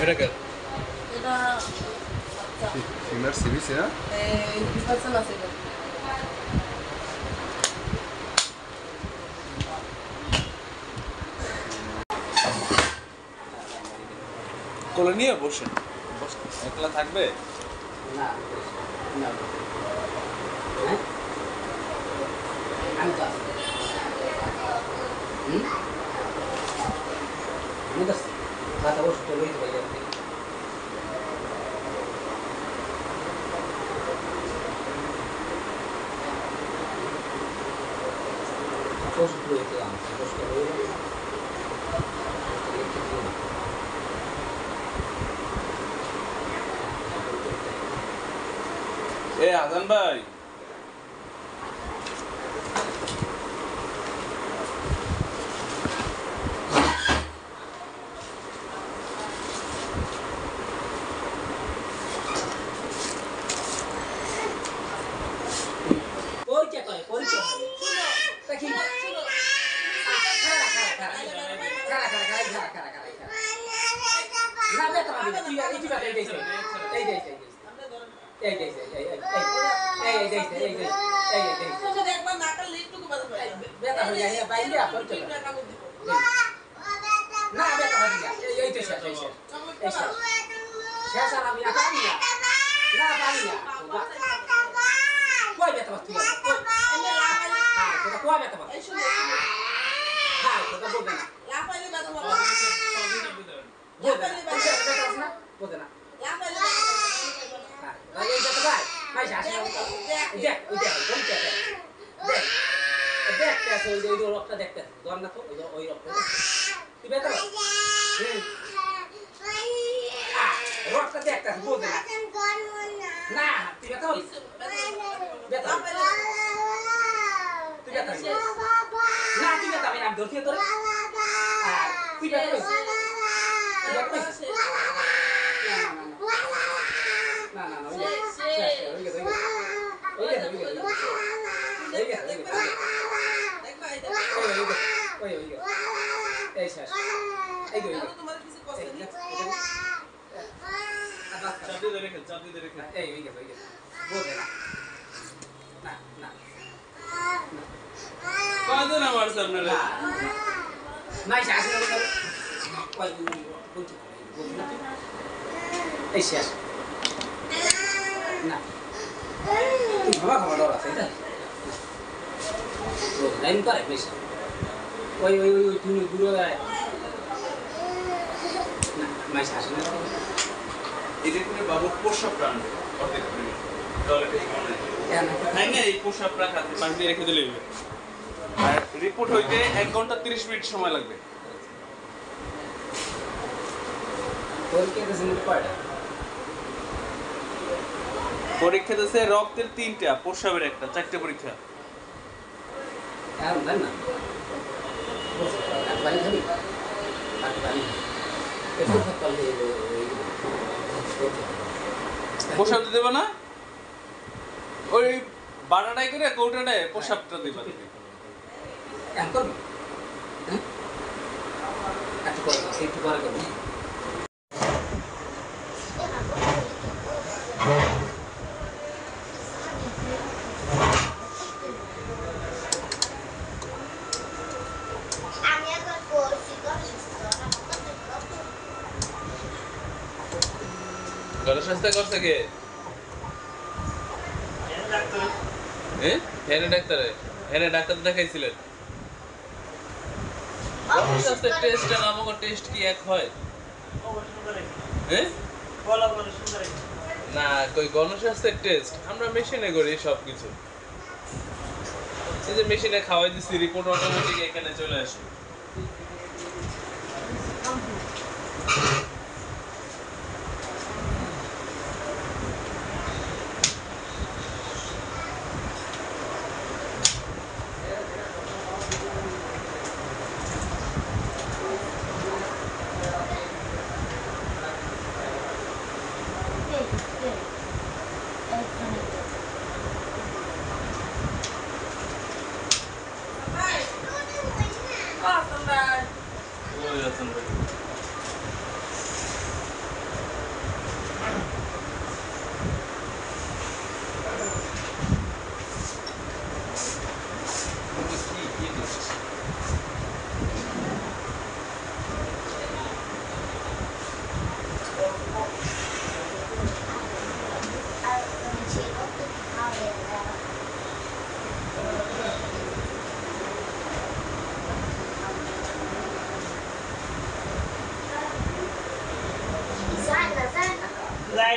Era che? Era... Sinar CV sih ya? Bisa nasi kan? কোলে নিয়ে বসেন একলা থাকবে না না হ্যাঁ আমি তো আমি তো কথা বলতে চলেই তো বাইরে Posso projetar lá, posso projetar. আজান ভাই রিপোর্ট হইতে 1 ঘন্টা 30 মিনিট সময় লাগবে পরীক্ষা দিয়েছে রক্তের 3টা প্রস্রাবের একটা 4টা পরীক্ষা প্রস্রাব দেবে না ওই বাড়াটাই করে কৌটাটায় প্রস্রাবটা দিবা গণস্বাস্থ্য করছে কে হেনে ডাক্তারে হেনে ডাক্তার দেখাইছিলেন গণস্বাস্থ্য টেস্ট আর আমাদের টেস্ট কি এক হয় না কই গণস্বাস্থ্যের টেস্ট আমরা মেশিনে করি সব কিছু এই যে মেশিনে খাওয়াই দিছি রিপোর্ট অটোমেটিক এখানে চলে আসে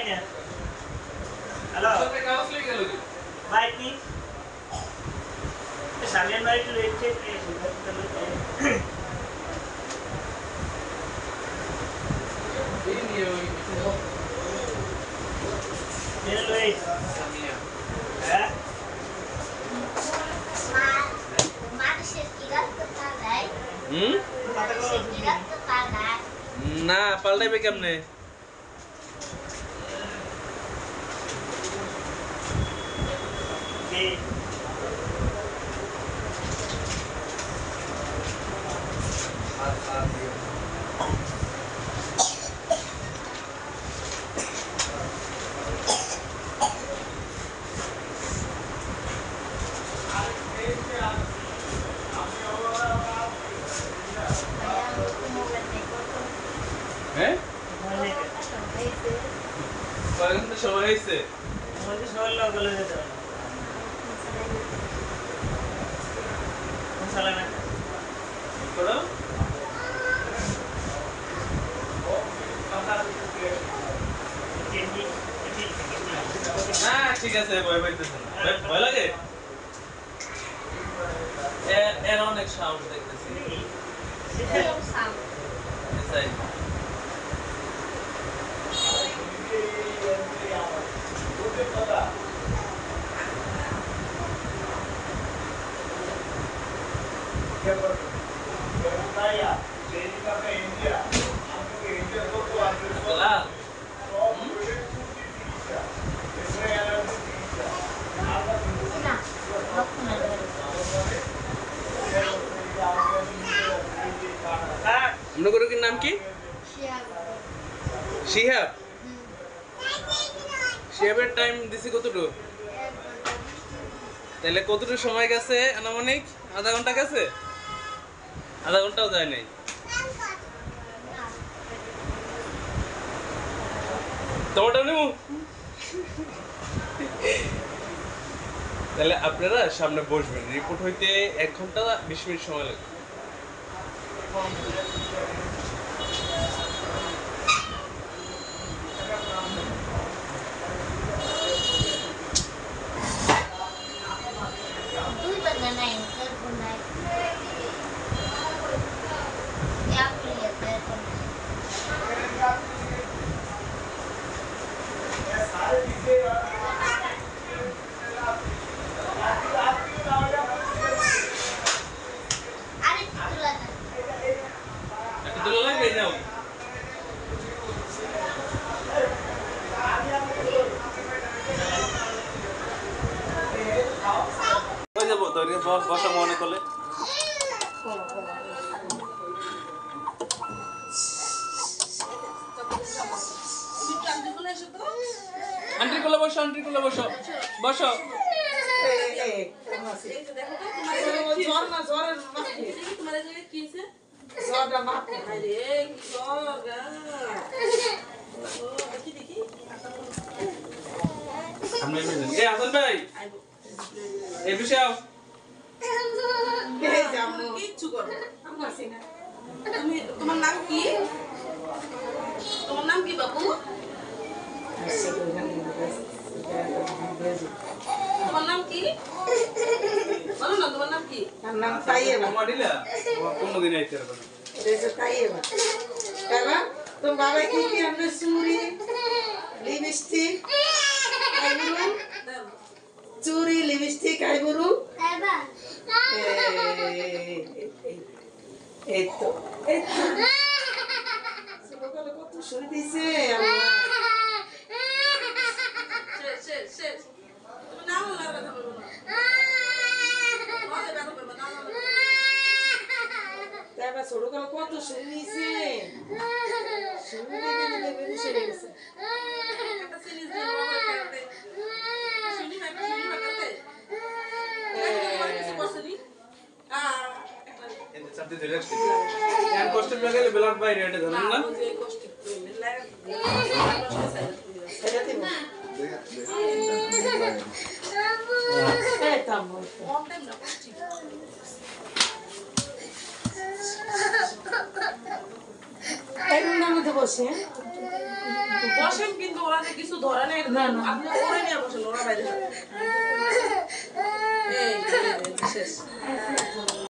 না হ্যালো তোকে কাগজ লেগে গেল কি বাইক নি সামনের বাড়ি একটু লেট চেক এই নিয়ে ওই সামিয়া হ্যাঁ না পাল্টাইবে কেমনে হ্যাঁ কয়েকদিন সময় হয়েছে সবাই লোক গেলে যেতে সালামে করো না ঠিক আছে ভয় পাইতেছে না ভয় লাগে এর অনেক সাহস দেখতেছি তাই লাল মনে করো কি নাম কি শিহাব শিহাবের টাইম দিছি কতটুকু তাহলে কতটুকু সময় গেছে আনুমানিক আধা ঘন্টা গেছে আধা ঘন্টাও যায় নাই তোমারটা নেব তাহলে আপনারা সামনে বসবেন রিপোর্ট হইতে 1 ঘন্টা 20 মিনিট সময় লাগবে একটা দুটো লাগবে নাও ওই যাবো তো বসা মনে করলে আন্টি কোলে বসো বসো সামনে এ হাসান ভাই এই বিষয় তোমার নাম কি বাবু তোমার নাম কি বলো না তোমার নাম কি নাম তাইয়েবা মাডিলা কোনদিন আইতে পারবে না রেজা তাইয়েবা বাবা তোর বাবা কি কি আমরা চুরি লিপস্টিক আইবুরু চুরি লিপস্টিক আইবুরু এই তো কত শুনে দিছে ছোটকাল কত শুনে নিছে কষ্ট লাগালে ব্লাড বাইরে এটা জানেন না বসে বসেন কিন্তু ওরা যে কিছু ধরে নেই আপনি ওরা নিয়ে বসেন ওরা বাইরে যাবে। এই শেষ